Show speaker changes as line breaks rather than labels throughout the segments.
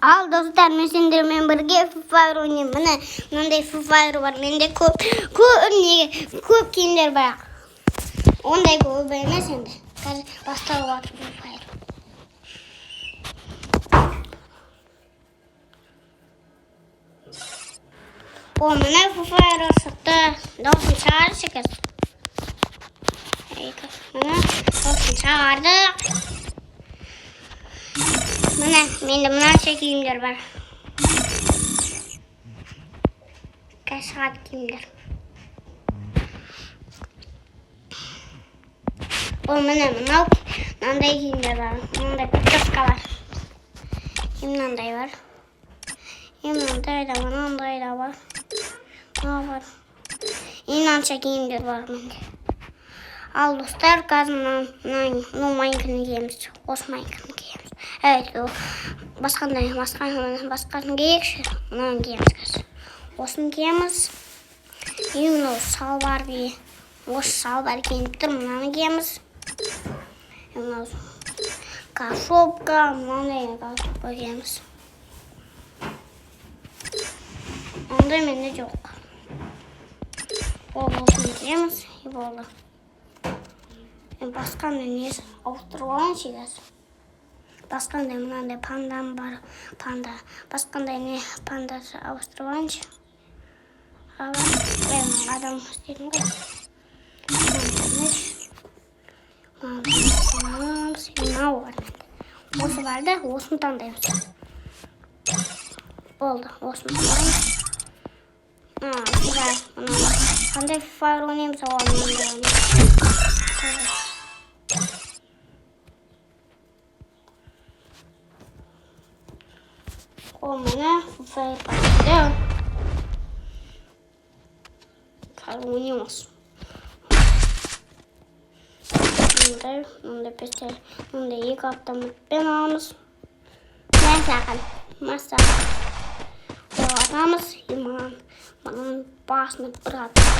Ал достар, мен сендермен бірге фаер ойнаймын. Міне, мынандай фаер бар. Менде көп киімдер бар. Ондай көп емес енді. Қазір басталып жатыр фаер. О, міне фаер шықты. Дауысын шығаршы қазір. Міне, дауысын шығардық. Міне, менде мынанша киімдер бар. Қазір шығады киімдер. О, міне, мынандай киімдер бар. Мынандай петровка бар. Мынандай бар. Мынандай да, мынандай да бар. Бар. Мынанша киімдер бар менде. Ал достар, қазір мынау майканы киеміз. Осы майканы киеміз. Басқасын киейікші. Мынаны киеміз қазір. Осын киеміз. Мынау салбар бей. Осы салбар киініп тұр. Мынаны киеміз. Мынау кашопка. Мынандай кашопка киеміз. Ондай менде жоқ. Осын киеміз. И болды. Басқандай несі ауыстырып алайыншы қазір. Басқандай мынандай пандам бар. Басқандай не пандасы ауыстырып алайыншы. Адам істейтін ғой. Мынау бар. Осы бар да, осын таңдаймыз. Болды, осын таңдаймыз. Қандай фаер ойнаймыз, оған ойнаймыз. О, міне фаер бастады. Қазір ойнаймыз. Мындай пистолет, мындай екі автоматпен аламыз. Масақан. Атамыз, и мынаның басына бір атамыз.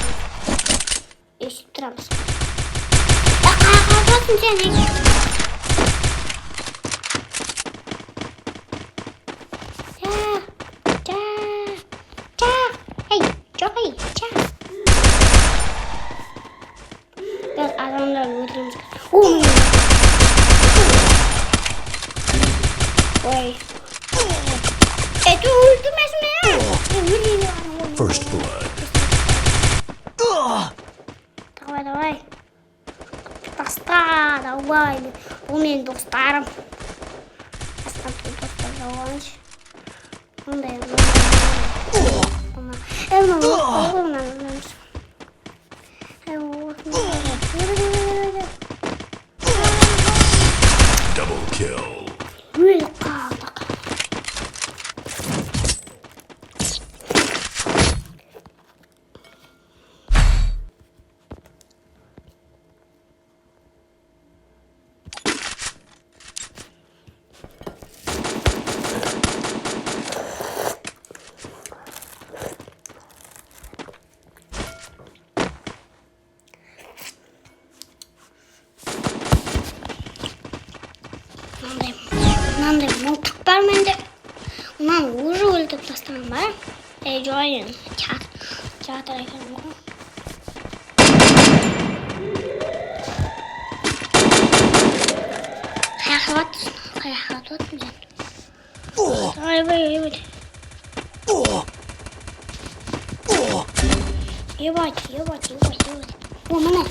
Естіп тұрамыз. Қағасын сен, Adamlar öldürmüş. Oy. Öldürmesin ya.
First blood.
Давай. Давай. Bu benim dostlarım. Aslında dostlar olmuş. Bunday.
Double kill.
Mынандай мылтық бар менде. Мынаны уже өлтіріп тастаған ба? Жоқ енді. Театр екен ғой. Қаяққа атыватсың сен? Ебать. О, міне.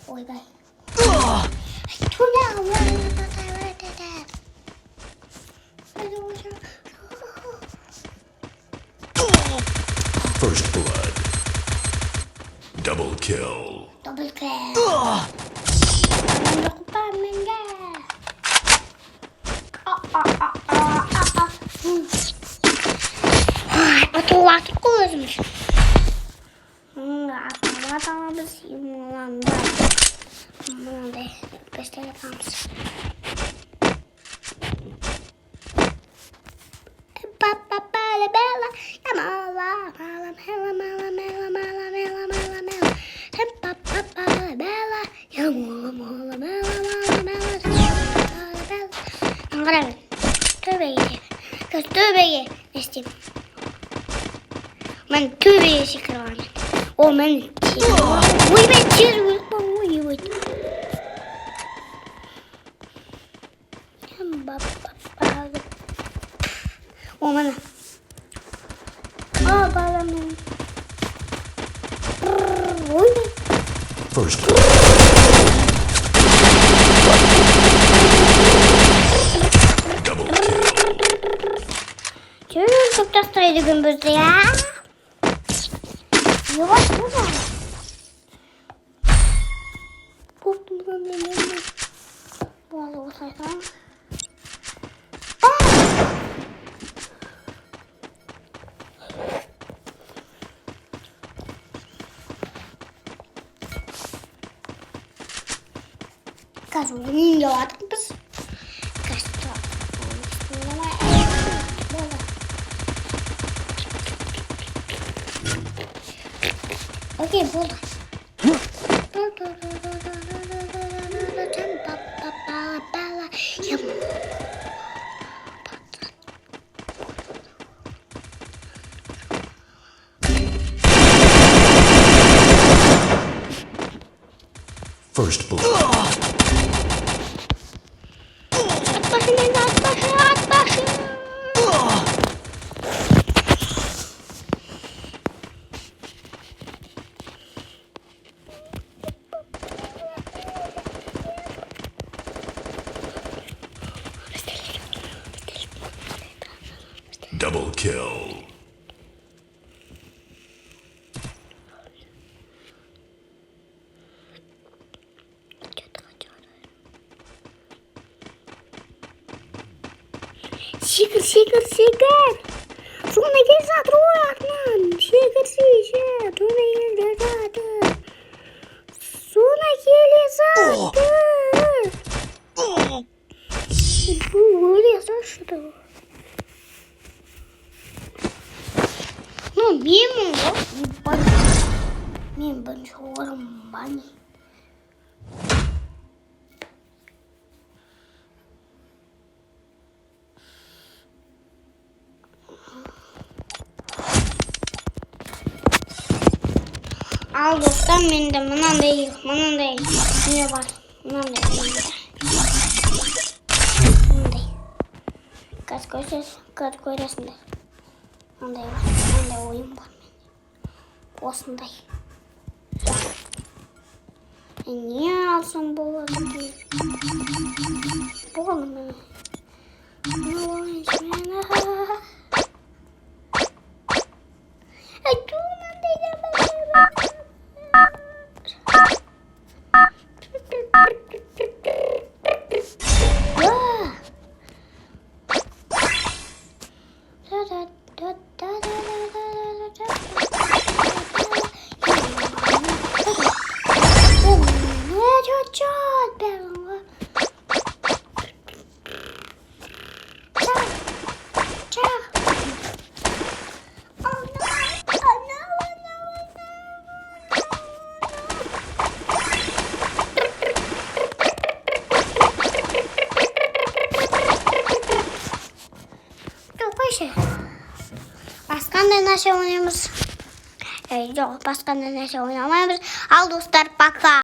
Ойбай.
First blood. Double kill.
Atılvatır koymuş. Atılvatırımız yumulanda. Mınday pistolet almış. Bella, қараңыз. Төбеге. Қазір төбеге не істеймін? Мен төбеге секіріп аламын. О, мен ойбай тез өліп ойбай. О, міне. Баламен. Ойбай.
First double kill.
Жүріп көп тастайды күн бізді, я? Йоқ, бұда. Бұқты бұдан мен. Болды, осы айтам. Қазір ойын жауадық біз. Окей, болды.
First blood. Double kill.
Секір. Соны кел жатыр ой артынан. Секір. Соны келе жатыр. Өле сашыды. Ну, мен ғой. Мен бірінші орым бани. Ал достар, менде мынандай не бар. Мынандай. Қазір көресіңдер. Мынандай ойын бар менде. Осындай. Не алсам болады? Болды мені. Басқандай нәрсе ойнаймыз. Жоқ, басқандай нәрсе ойнамаймыз. Ал достар, пока.